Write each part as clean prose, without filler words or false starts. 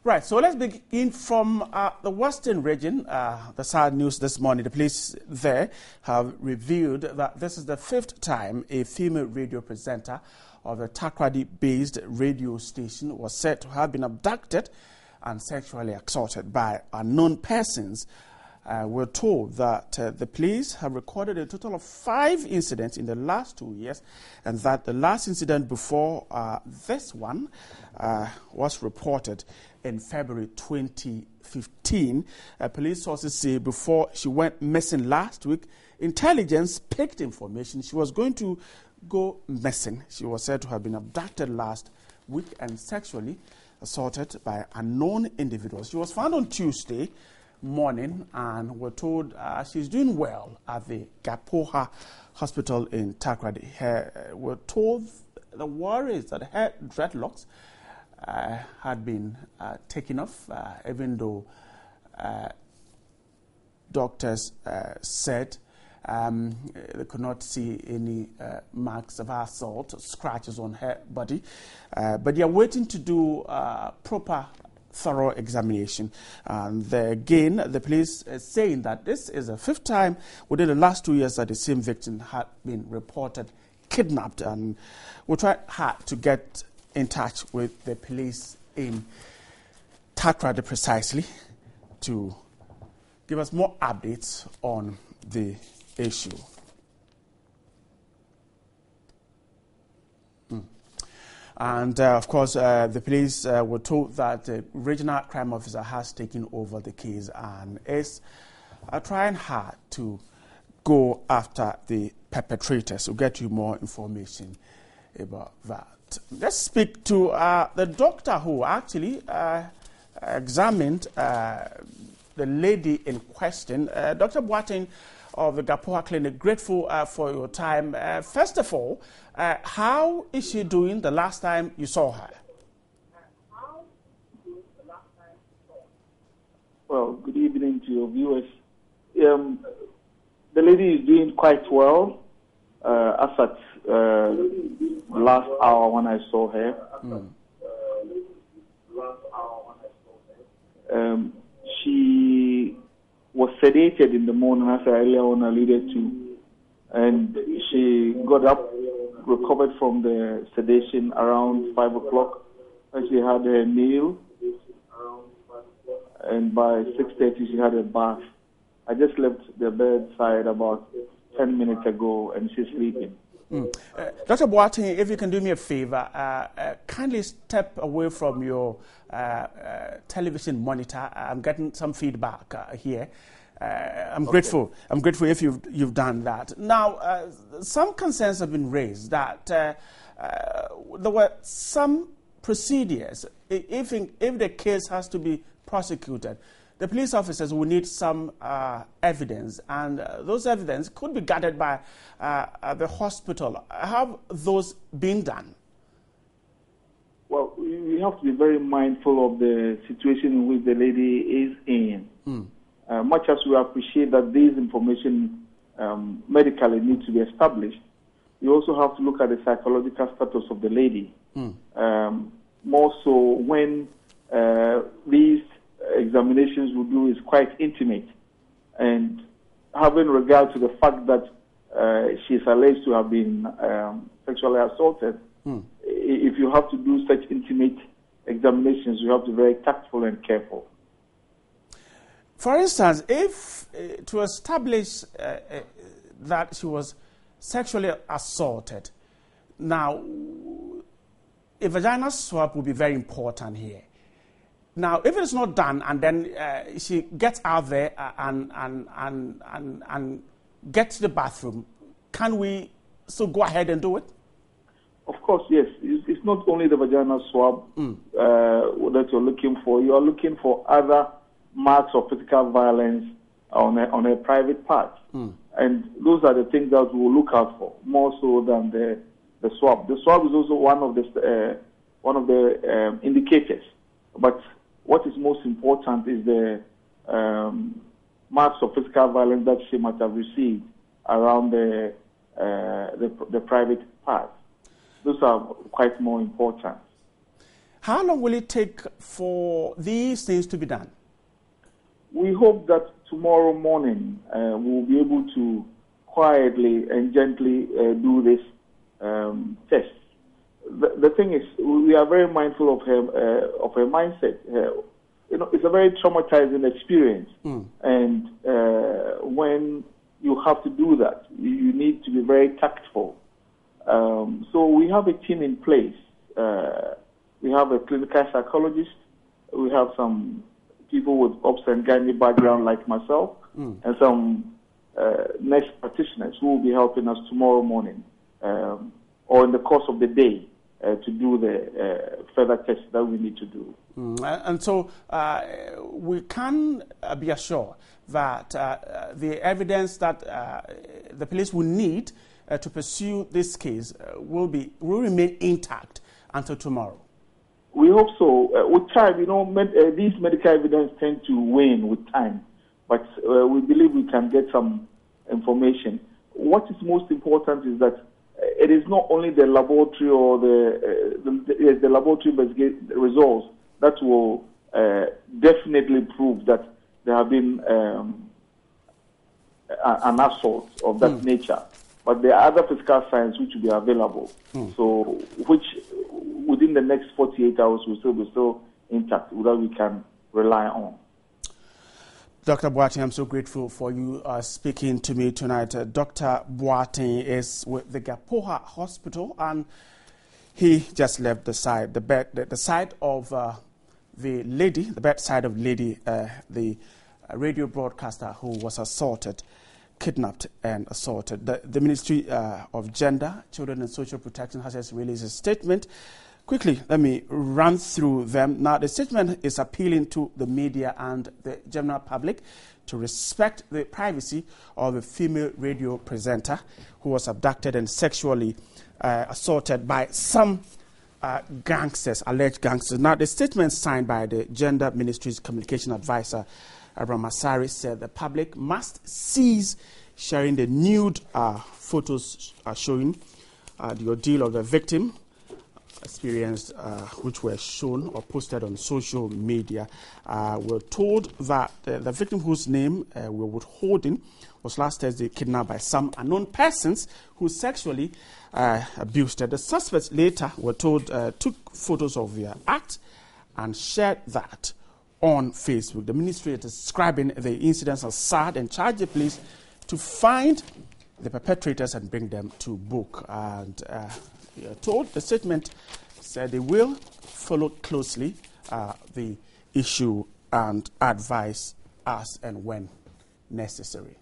Right, so let's begin from the Western region. The sad news this morning, the police there have revealed that this is the 5th time a female radio presenter of a Takoradi-based radio station was said to have been abducted and sexually assaulted by unknown persons. We're told that the police have recorded a total of 5 incidents in the last 2 years, and that the last incident before this one was reported in February 2015. Police sources say before she went missing last week, intelligence picked information she was going to go missing. She was said to have been abducted last week and sexually assaulted by unknown individuals. She was found on Tuesday morning, and we're told she's doing well at the Gapoha Hospital in Takoradi. We're told the worry is that her dreadlocks had been taken off, even though doctors said they could not see any marks of assault, scratches on her body. But they are waiting to do proper thorough examination. And again, the police is saying that this is the 5th time within the last 2 years that the same victim had been reported kidnapped. And we'll try hard to get in touch with the police in Takoradi precisely to give us more updates on the issue. And of course, the police were told that the regional crime officer has taken over the case and is trying hard to go after the perpetrators. We'll get you more information about that. Let's speak to the doctor who actually examined the lady in question. Dr. Boateng of the Gapoha Clinic, grateful for your time. First of all, how is she doing the last time you saw her? Well, good evening to your viewers. The lady is doing quite well. As at last hour when I saw her, she was sedated in the morning, as I earlier on alluded to, and she got up, recovered from the sedation around 5 o'clock, and she had a meal, and by 6:30 she had a bath. I just left the bedside about 10 minutes ago, and she's sleeping. Dr. Boateng, if you can do me a favor, kindly step away from your television monitor. I'm getting some feedback here. I'm grateful. I'm grateful if you've done that. Now, some concerns have been raised that there were some procedures. If the case has to be prosecuted, the police officers will need some evidence, and those evidence could be gathered by the hospital. Have those been done? Well, we have to be very mindful of the situation in which the lady is in. Much as we appreciate that this information medically needs to be established, you also have to look at the psychological status of the lady. More so when these examinations we do is quite intimate, and having regard to the fact that she is alleged to have been sexually assaulted, if you have to do such intimate examinations, you have to be very tactful and careful. For instance, if to establish that she was sexually assaulted, now a vaginal swab will be very important here. Now, if it's not done, and then she gets out there and gets to the bathroom, can we still go ahead and do it? Of course, yes. It's not only the vaginal swab that you're looking for. You are looking for other marks of physical violence on a private part. And those are the things that we will look out for, more so than the swab. The swab is also one of the indicators. But what is most important is the marks of physical violence that she might have received around the private part. Those are quite more important. How long will it take for these things to be done? We hope that tomorrow morning we'll be able to quietly and gently do this test. The thing is, we are very mindful of her mindset. It's a very traumatizing experience, and when you have to do that, you need to be very tactful. So we have a team in place. We have a clinical psychologist. We have some people with obs and gynae background like myself, and some nurse practitioners who will be helping us tomorrow morning or in the course of the day to do the further tests that we need to do. And so we can be assured that the evidence that the police will need to pursue this case will remain intact until tomorrow. We hope so. With time, these medical evidence tend to wane with time, but we believe we can get some information. What is most important is that it is not only the laboratory or the laboratory results that will definitely prove that there have been an assault of that nature, but there are other physical signs which will be available. So, which within the next 48 hours will still be intact, that we can rely on. Dr. Boateng, I'm so grateful for you speaking to me tonight. Dr. Boateng is with the Gapoha Hospital, and he just left the side of the lady, the bedside of lady, the radio broadcaster who was assaulted, kidnapped and assaulted. The Ministry of Gender, Children and Social Protection has just released a statement. Quickly, let me run through them. Now, the statement is appealing to the media and the general public to respect the privacy of a female radio presenter who was abducted and sexually assaulted by some gangsters, alleged gangsters. Now, the statement signed by the Gender Ministry's Communication Advisor, Abraham Asari, said the public must cease sharing the nude photos showing the ordeal of the victim experienced, which were shown or posted on social media. We're told that the victim whose name we're withholding was last Thursday kidnapped by some unknown persons who sexually abused her. The suspects later, were told, took photos of their act and shared that on Facebook. The ministry is describing the incidents as sad and charged the police to find the perpetrators and bring them to book. And told the statement said they will follow closely the issue and advise us and when necessary.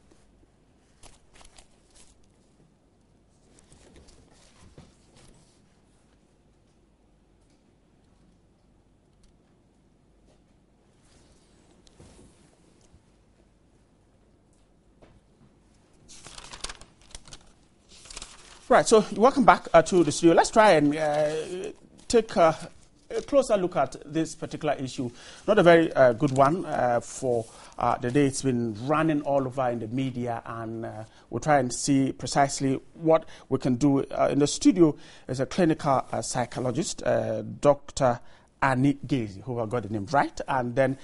Right, so welcome back to the studio. Let's try and take a closer look at this particular issue. Not a very good one for the day. It's been running all over in the media, and we'll try and see precisely what we can do. In the studio is a clinical psychologist, Dr. Iggy, who I got the name right, and then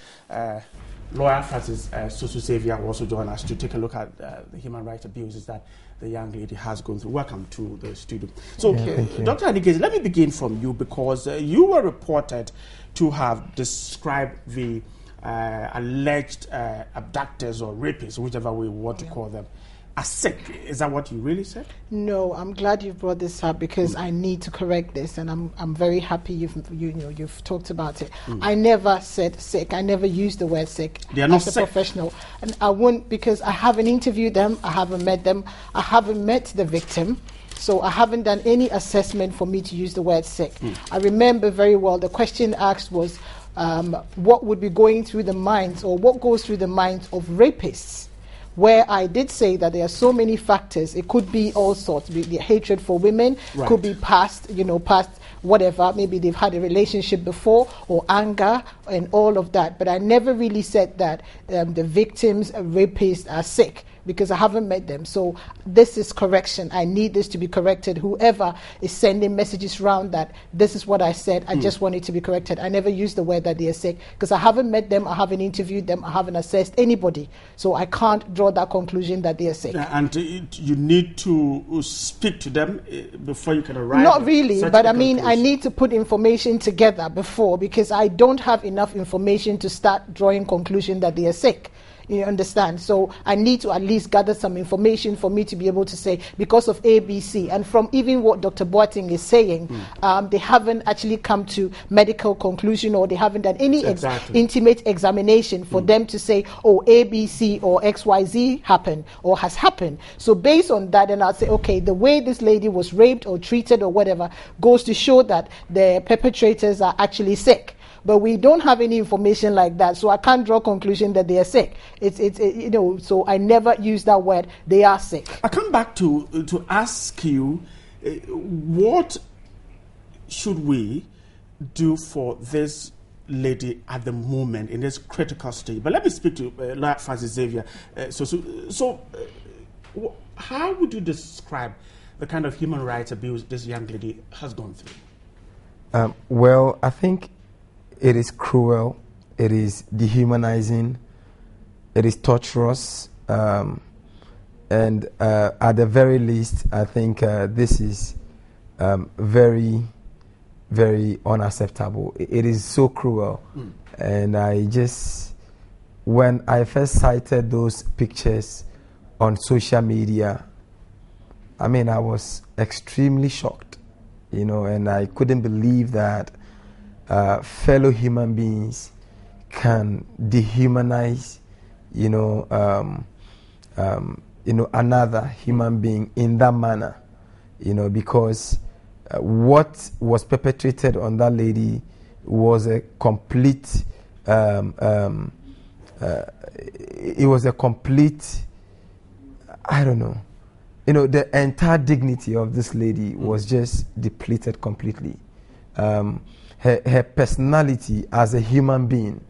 lawyer Francis Saviour will also join us to take a look at the human rights abuses that the young lady has gone through. Welcome to the studio. So, Dr. Iggy, let me begin from you, because you were reported to have described the alleged abductors or rapists, whichever we want to call them, as sick. Is that what you really said? No, I'm glad you brought this up, because I need to correct this, and I'm very happy you've talked about it. I never said sick. I never used the word sick as a professional, and I won't, because I haven't interviewed them. I haven't met them. I haven't met the victim. So I haven't done any assessment for me to use the word sick. I remember very well the question asked was what would be going through the minds, or what goes through the minds of rapists, where I did say that there are so many factors. It could be all sorts. The hatred for women, could be past whatever. Maybe they've had a relationship before, or anger and all of that. But I never really said that the victims, rapists, are sick. because I haven't met them. So this is correction. I need this to be corrected. Whoever is sending messages around that this is what I said, I just want it to be corrected. I never use the word that they are sick because I haven't met them, I haven't interviewed them, I haven't assessed anybody. So I can't draw that conclusion that they are sick. And you need to speak to them before you can arrive? Not really, but I mean, I need to put information together before, because I don't have enough information to start drawing conclusion that they are sick. You understand? So I need to at least gather some information for me to be able to say, because of ABC, and from even what Dr. Boateng is saying, they haven't actually come to medical conclusion, or they haven't done any intimate examination for them to say, oh, ABC or XYZ happened or has happened. So based on that, then I'll say, okay, the way this lady was raped or treated or whatever goes to show that the perpetrators are actually sick. But we don't have any information like that, so I can't draw conclusion that they are sick. So I never use that word. They are sick. I come back to ask you, what should we do for this lady at the moment in this critical stage? But let me speak to Lawyer Francis Saviour. How would you describe the kind of human rights abuse this young lady has gone through? Well, I think it is cruel, it is dehumanizing, it is torturous, and at the very least, I think this is very, very unacceptable. It is so cruel. And when I first cited those pictures on social media, I mean, I was extremely shocked, and I couldn't believe that fellow human beings can dehumanize, another human being in that manner, because what was perpetrated on that lady was a complete, I don't know, the entire dignity of this lady was just depleted completely. Her personality as a human being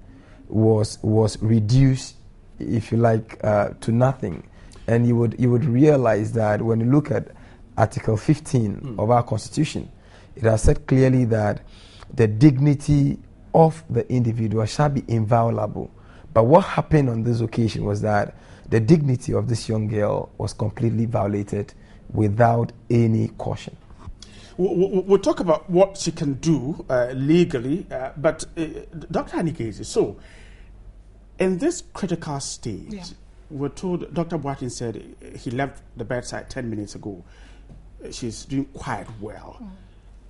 was reduced, if you like, to nothing. And you would realize that when you look at Article 15 of our Constitution, it has said clearly that the dignity of the individual shall be inviolable. But what happened on this occasion was that the dignity of this young girl was completely violated without any caution. We'll talk about what she can do legally, but Dr. Anikezi, so in this critical stage, we're told, Dr. Boateng said he left the bedside 10 minutes ago. She's doing quite well.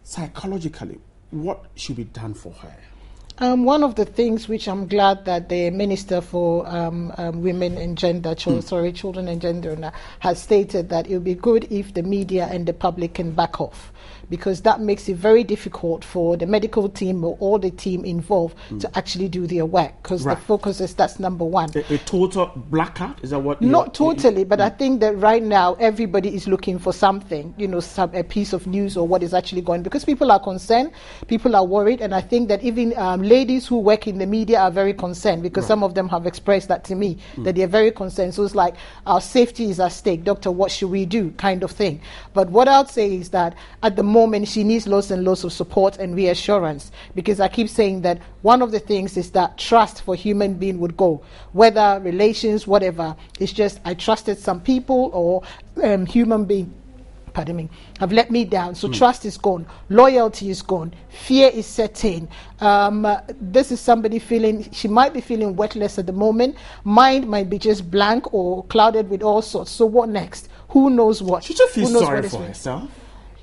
Psychologically, what should be done for her? One of the things which I'm glad that the Minister for Women and Gender, Children and Gender has stated that it would be good if the media and the public can back off, because that makes it very difficult for the medical team or all the team involved to actually do their work, because the focus is that's number one. A total blackout? Is that what? Not totally, but I think that right now everybody is looking for something, a piece of news or what is actually going, because people are concerned, people are worried, and I think that even ladies who work in the media are very concerned, because some of them have expressed that to me, that they're very concerned. So it's like, our safety is at stake. Doctor, what should we do? Kind of thing. But what I would say is that at the moment she needs lots and lots of support and reassurance, because I keep saying that one of the things is that trust for human being would go, whether relations, whatever. It's just, I trusted some people or human being, pardon me, have let me down. So trust is gone, loyalty is gone, fear is set in. This is somebody she might be feeling worthless at the moment. Mind might be just blank or clouded with all sorts. So what next? Who knows what? She just feels sorry for herself.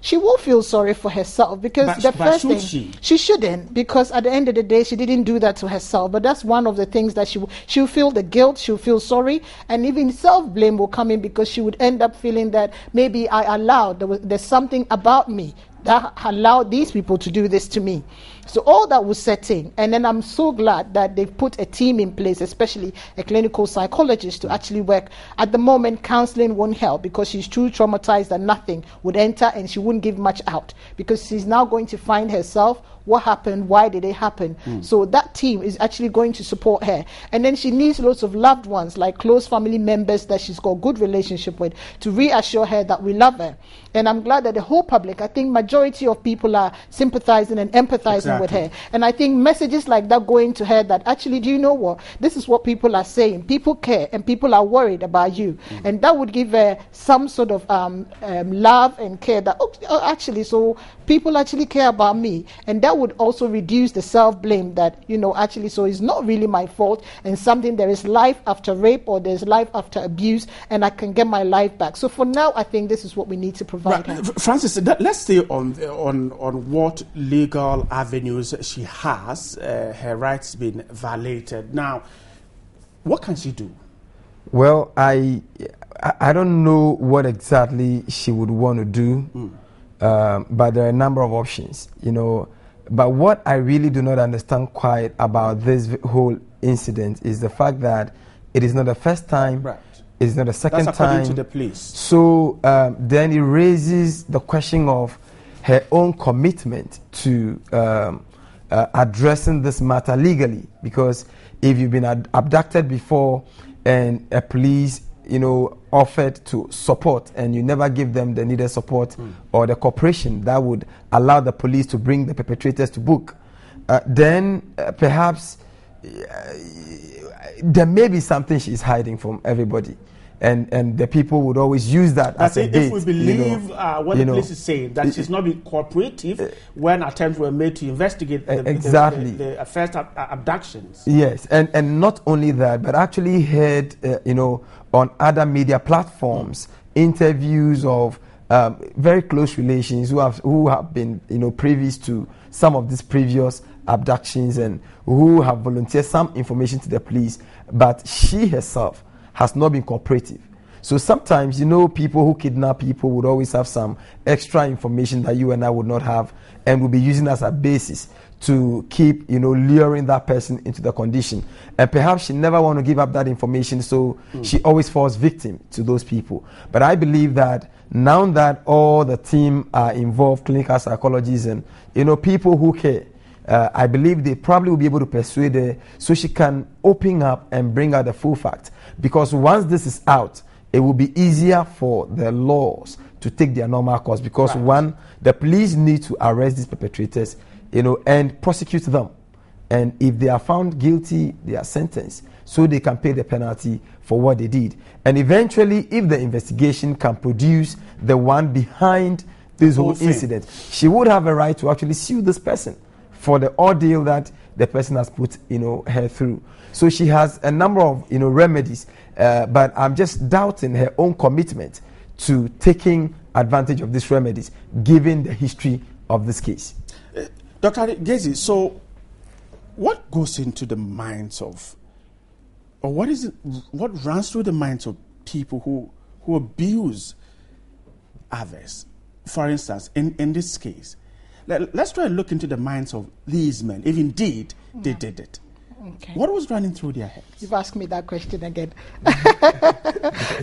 She will feel sorry for herself, because the first thing she shouldn't, because at the end of the day she didn't do that to herself. But that's one of the things that she'll feel the guilt, she'll feel sorry, and even self-blame will come in, because she would end up feeling that maybe I allowed, there's something about me that allowed these people to do this to me. So all that was set in. And then I'm so glad that they've put a team in place, especially a clinical psychologist, to actually work. At the moment, counseling won't help because she's too traumatized that nothing would enter and she wouldn't give much out, because she's now going to find herself. What happened? Why did it happen? So that team is actually going to support her. And then she needs lots of loved ones, like close family members that she's got a good relationship with, to reassure her that we love her. And I'm glad that the whole public, I think majority of people are sympathizing and empathizing with her. And I think messages like that going to her that actually, do you know what? This is what people are saying. People care and people are worried about you. And that would give her some sort of love and care that, actually, so people actually care about me. And that would also reduce the self-blame that, actually, so it's not really my fault, and something, there is life after rape or there's life after abuse, and I can get my life back. So for now, I think this is what we need to provide her. Francis, let's stay on what legal avenues she has. Her rights being violated. Now, what can she do? Well, I don't know what exactly she would want to do, but there are a number of options, But what I really do not understand quite about this whole incident is the fact that it is not the first time, it's not the second That's time. According to the police. So then it raises the question of her own commitment to addressing this matter legally. Because if you've been abducted before and a police, offered to support and you never give them the needed support or the cooperation that would allow the police to bring the perpetrators to book, then perhaps there may be something she's hiding from everybody. And the people would always use that as a bait. If we believe what the police is saying, that she's not been cooperative when attempts were made to investigate the first abductions. Yes, and not only that, but actually heard, on other media platforms, interviews of very close relations who have been, previous to some of these previous abductions and who have volunteered some information to the police, but she herself has not been cooperative. So sometimes, people who kidnap people would always have some extra information that you and I would not have, and will be using as a basis to keep, luring that person into the condition. And perhaps she never want to give up that information, so she always falls victim to those people. But I believe that now that all the team are involved, clinical psychologists and, people who care, I believe they probably will be able to persuade her so she can open up and bring out the full fact. Because once this is out, it will be easier for the laws to take their normal course. Because one, the police need to arrest these perpetrators, and prosecute them. And if they are found guilty, they are sentenced so they can pay the penalty for what they did. And eventually, if the investigation can produce the one behind this whole incident, she would have a right to actually sue this person for the ordeal that the person has put, her through. So she has a number of, remedies, but I'm just doubting her own commitment to taking advantage of these remedies, given the history of this case. Dr. Gezi, so what goes into the minds of, or what runs through the minds of people who abuse others? For instance, in this case, let's try and look into the minds of these men, if indeed they did it. Okay. What was running through their heads? You've asked me that question again.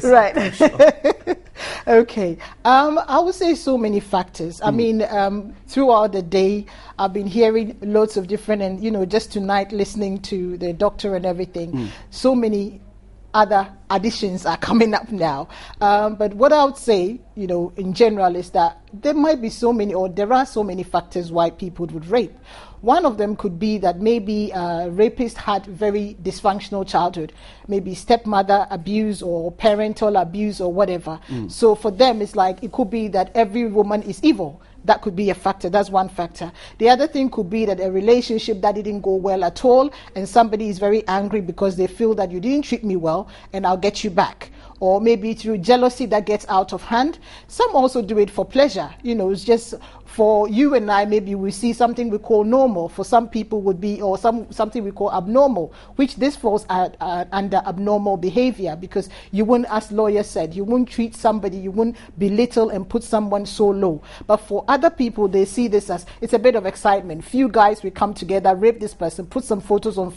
Right. Okay. I would say so many factors. I mean, throughout the day, I've been hearing lots of different, and, just tonight listening to the doctor and everything, so many other additions are coming up now. But what I would say, in general, is that there might be so many, or there are so many factors why people would rape. One of them could be that maybe a rapist had very dysfunctional childhood, maybe stepmother abuse or parental abuse or whatever. So for them, it's like it could be that every woman is evil. That could be a factor. That's one factor. The other thing could be that a relationship that didn't go well at all, and somebody is very angry because they feel that you didn't treat me well, and I'll get you back. or maybe through jealousy that gets out of hand. Some also do it for pleasure. It's just for you and I, maybe we see something we call normal. For some people would be, or something we call abnormal, which this falls under abnormal behavior, because you wouldn't, as lawyer said, you wouldn't treat somebody, you wouldn't belittle and put someone so low. But for other people, they see this as, it's a bit of excitement. Few guys will come together, rape this person, put some photos on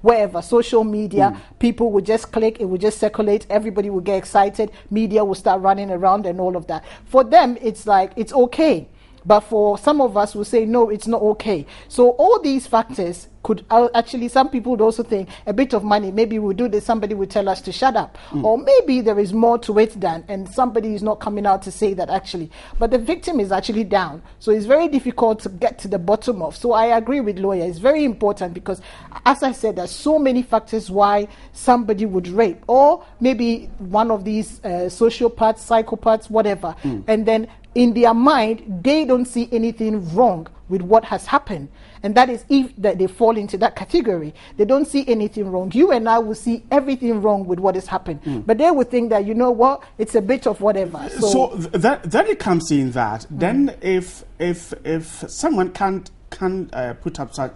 wherever, social media, people would just click, it would just circulate, everybody will get excited, media will start running around and all of that. For them, it's like, it's okay. But for some of us, will say, no, it's not okay. So all these factors could actually, some people would also think a bit of money, maybe we'll do this, somebody will tell us to shut up. Or maybe there is more to it than, and somebody is not coming out to say that actually. But the victim is actually down. So it's very difficult to get to the bottom of. So I agree with lawyer. It's very important because, as I said, there's so many factors why somebody would rape. Or maybe one of these sociopaths, psychopaths, whatever. And then in their mind, they don't see anything wrong with what has happened. And that is if that they fall into that category. They don't see anything wrong. You and I will see everything wrong with what has happened. But they would think that, you know what, it's a bit of whatever. So that it comes in that, then if someone can't put up such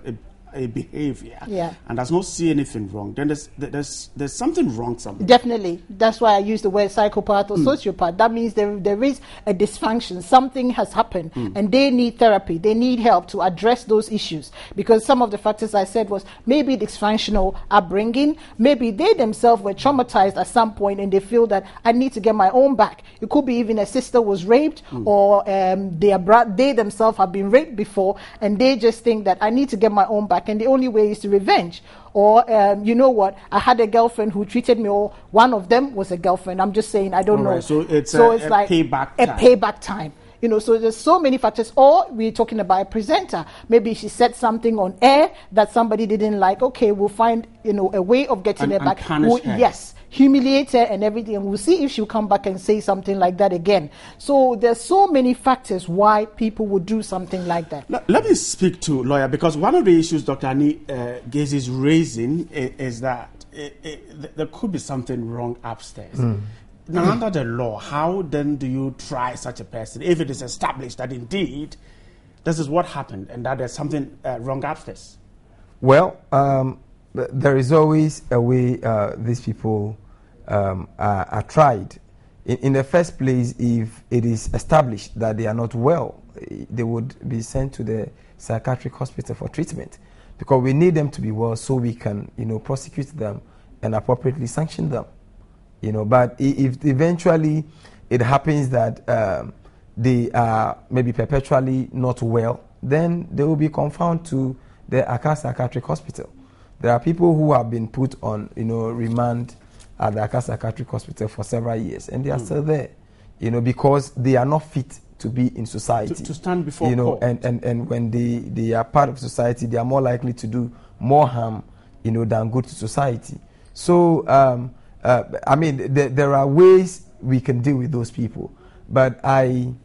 a behavior and does not see anything wrong, then there's something wrong somewhere. Definitely. That's why I use the word psychopath or sociopath. That means there is a dysfunction. Something has happened and they need therapy. They need help to address those issues, because some of the factors I said was maybe dysfunctional upbringing, maybe they themselves were traumatized at some point and they feel that I need to get my own back. It could be even a sister was raped or they themselves have been raped before and they just think that I need to get my own back. And the only way is to revenge. Or, you know what, I had a girlfriend who treated me, or one of them was a girlfriend. I'm just saying, I don't know. Right, so it's like payback time. A payback time. So there's so many factors. Or we're talking about a presenter. Maybe she said something on air that somebody didn't like. Okay, we'll find, a way of getting her back. Punish her. Yes. Humiliate her and everything, and we'll see if she'll come back and say something like that again. So there's so many factors why people would do something like that. Let me speak to lawyer, because one of the issues Dr. Annie Gaze is raising is that there could be something wrong upstairs. Now, under the law, how then do you try such a person if it is established that indeed this is what happened and that there's something wrong upstairs? Well, there is always a way these people are tried. In the first place, if it is established that they are not well, they would be sent to the psychiatric hospital for treatment, because we need them to be well so we can, prosecute them and appropriately sanction them. But if eventually it happens that they are maybe perpetually not well, then they will be confined to the Accra Psychiatric Hospital. There are people who have been put on, remand at the Accra Psychiatric Hospital for several years, and they are still there, because they are not fit to be in society. To stand before court. And when they are part of society, they are more likely to do more harm, than good to society. So, there are ways we can deal with those people, but I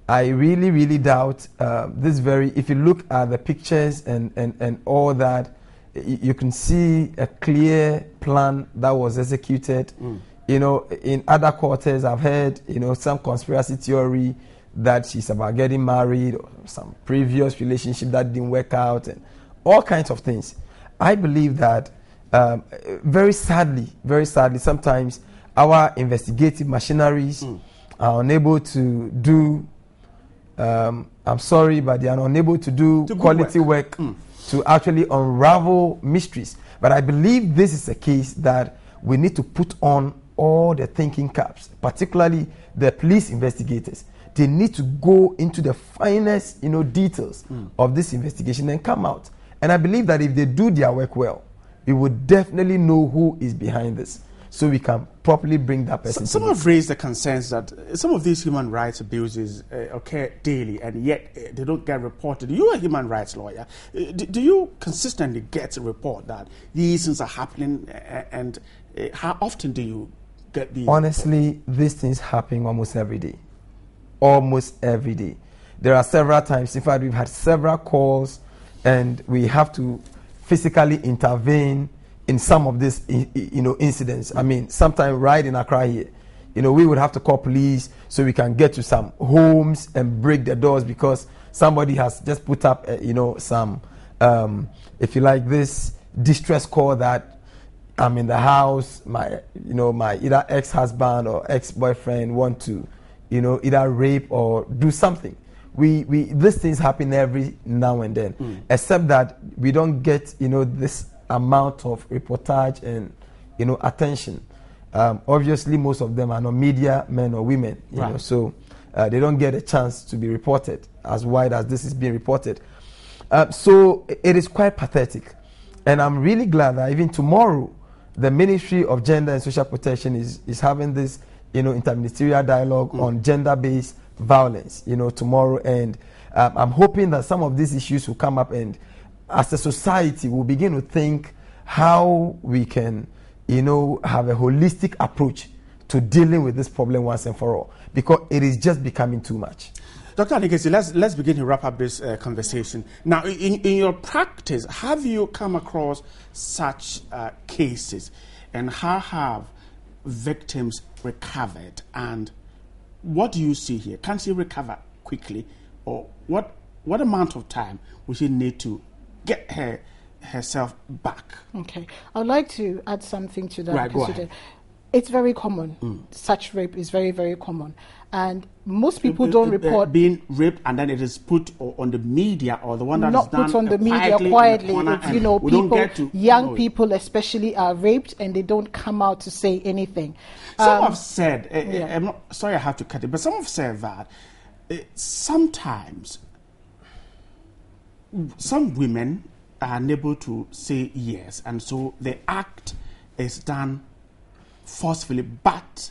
really, really doubt if you look at the pictures and all that, you can see a clear plan that was executed. In other quarters, I've heard, some conspiracy theory that she's about getting married, or some previous relationship that didn't work out, and all kinds of things. I believe that very sadly, sometimes our investigative machineries are unable to do, I'm sorry, but they are unable to do quality work to actually unravel mysteries. But I believe this is a case that we need to put on all the thinking caps, particularly the police investigators. They need to go into the finest, details of this investigation and come out. And I believe that if they do their work well, we would definitely know who is behind this, so we can properly bring that person. Some have raised the concerns that some of these human rights abuses occur daily, and yet they don't get reported. You're a human rights lawyer. Do you consistently get a report that these things are happening, and how often do you get these? Honestly, these things happen almost every day. Almost every day. There are several times, in fact, we've had several calls, and we have to physically intervene, in some of these, incidents. I mean, sometimes right in Accra here, we would have to call police so we can get to some homes and break the doors because somebody has just put up, some, if you like, this distress call that I'm in the house, my either ex-husband or ex-boyfriend want to, either rape or do something. These things happen every now and then, except that we don't get, this amount of reportage and, attention. Obviously, most of them are not media men or women, so they don't get a chance to be reported as wide as this is being reported. So it is quite pathetic. And I'm really glad that even tomorrow, the Ministry of Gender and Social Protection is having this, interministerial dialogue on gender-based violence, tomorrow. And I'm hoping that some of these issues will come up, and as a society, we'll begin to think how we can, have a holistic approach to dealing with this problem once and for all, because it is just becoming too much. Dr. Anikesi, let's begin to wrap up this conversation. Now, in your practice, have you come across such cases, and how have victims recovered, and what do you see here? Can she recover quickly, or what amount of time will she need to get herself back? Okay, I'd like to add something to that. Right, go ahead. It's very common. Such rape is very, very common. And most people don't report being raped, and then it is put on the media, or the one that not is done put on the media quietly. People, young people especially, are raped and they don't come out to say anything. Some have said, I'm not sorry I have to cut it, but some have said that sometimes some women are unable to say yes, and so the act is done forcefully, but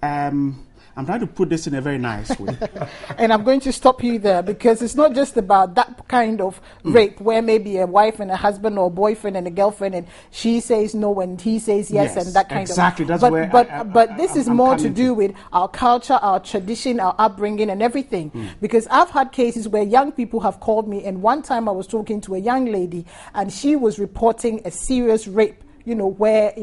I'm trying to put this in a very nice way. And I'm going to stop you there, because it's not just about that kind of rape where maybe a wife and a husband, or a boyfriend and a girlfriend, and she says no and he says yes, and that kind exactly, of. Exactly. But this is more to do with our culture, our tradition, our upbringing, and everything. Because I've had cases where young people have called me, and one time I was talking to a young lady, and she was reporting a serious rape. Where,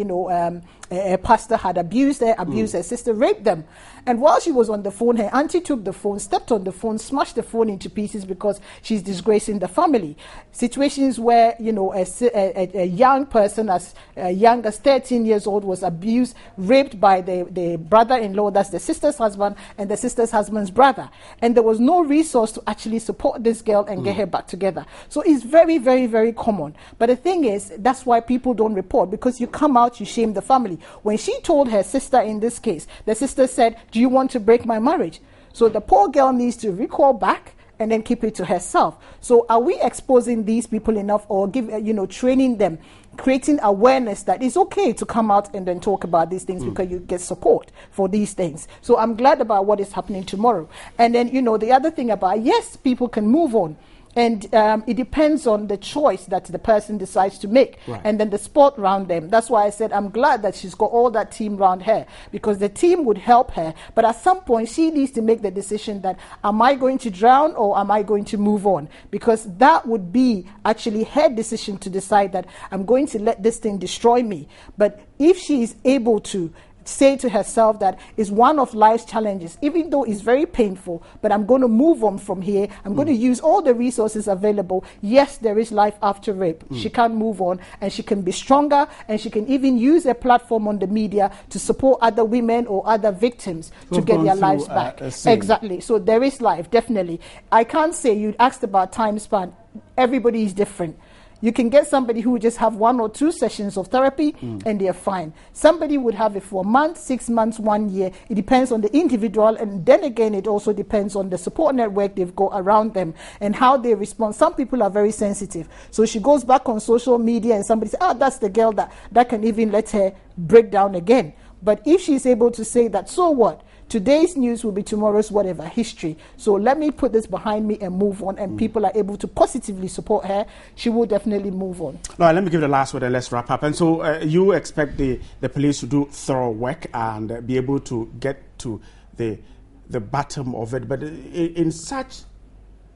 a pastor had abused her sister, raped them. And while she was on the phone, her auntie took the phone, stepped on the phone, smashed the phone into pieces because she's disgracing the family. Situations where, a young person as young as 13 years old was abused, raped by the brother-in-law, that's the sister's husband, and the sister's husband's brother. And there was no resource to actually support this girl and get her back together. So it's very, very, very common. But the thing is, that's why people don't report, because you come out, you shame the family. When she told her sister in this case, the sister said, "Do you want to break my marriage?" So the poor girl needs to recall back and then keep it to herself. So are we exposing these people enough, or training them, creating awareness that it's okay to come out and then talk about these things because you get support for these things? So I'm glad about what is happening tomorrow. And then, the other thing about, yes, people can move on. And it depends on the choice that the person decides to make, and then the support around them. That's why I said I'm glad that she's got all that team around her, because the team would help her. But at some point, she needs to make the decision that, am I going to drown or am I going to move on? Because that would be actually her decision to decide that I'm going to let this thing destroy me. But if she is able to say to herself that it's one of life's challenges, even though it's very painful, but I'm going to move on from here. I'm going to use all the resources available. Yes, there is life after rape. She can move on, and she can be stronger, and she can even use a platform on the media to support other women or other victims to get their lives back. Exactly. So there is life, definitely. I can't say, you asked about time span. Everybody is different. You can get somebody who would just have 1 or 2 sessions of therapy and they're fine. Somebody would have it for a month, 6 months, 1 year. It depends on the individual, and then again, it also depends on the support network they've got around them and how they respond. Some people are very sensitive. So she goes back on social media and somebody says, that's the girl that can even let her break down again. But if she's able to say that, so what? Today's news will be tomorrow's whatever, history. So let me put this behind me and move on, and people are able to positively support her. She will definitely move on. All right, let me give the last word and let's wrap up. And so you expect the police to do thorough work and be able to get to the bottom of it. But in such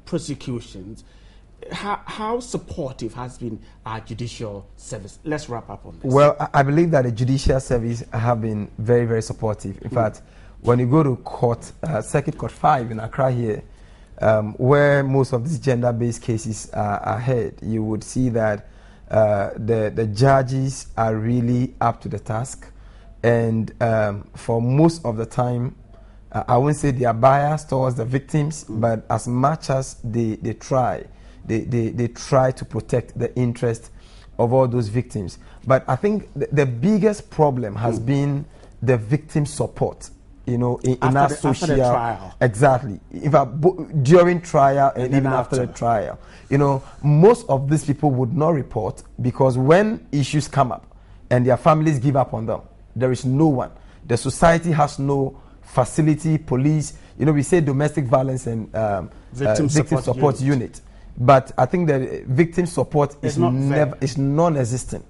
prosecutions, how supportive has been our judicial service? Let's wrap up on this. Well, I believe that the judicial service have been very, very supportive. In fact, when you go to court, Circuit Court 5 in Accra here, where most of these gender-based cases are heard, you would see that the judges are really up to the task. And for most of the time, I won't say they are biased towards the victims, but as much as they try, they try to protect the interest of all those victims. But I think the biggest problem has been the victim support. In our social, after the trial. Exactly. During trial and even after the trial, most of these people would not report, because when issues come up and their families give up on them, there is no one. The society has no facility, police. We say domestic violence and victim support unit, but I think that victim support is non-existent.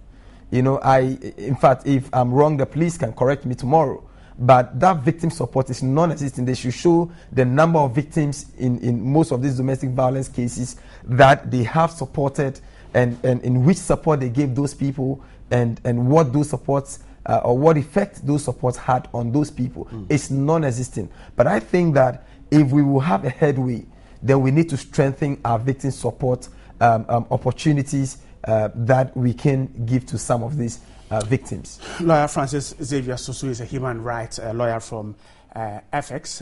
In fact, if I'm wrong, the police can correct me tomorrow. But that victim support is non-existent. They should show the number of victims in most of these domestic violence cases that they have supported, and in which support they gave those people, and what those supports or what effect those supports had on those people. It's non-existent. But I think that if we will have a headway, then we need to strengthen our victim support opportunities that we can give to some of these victims. Lawyer Francis Saviour Susu is a human rights lawyer from FX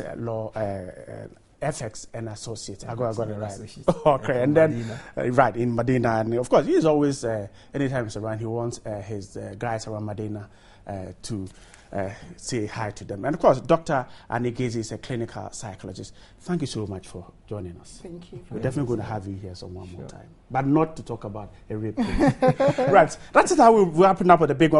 and Associates. I got it right. Okay, and then right in Medina, and of course he's always anytime he's around, he wants his guys around Medina to say hi to them. And of course, Dr. Iggy is a clinical psychologist. Thank you so much for joining us. Thank you. We're definitely going to have you here some one more time, but not to talk about a rape case. Right, that's it. How we're wrapping up with the big one.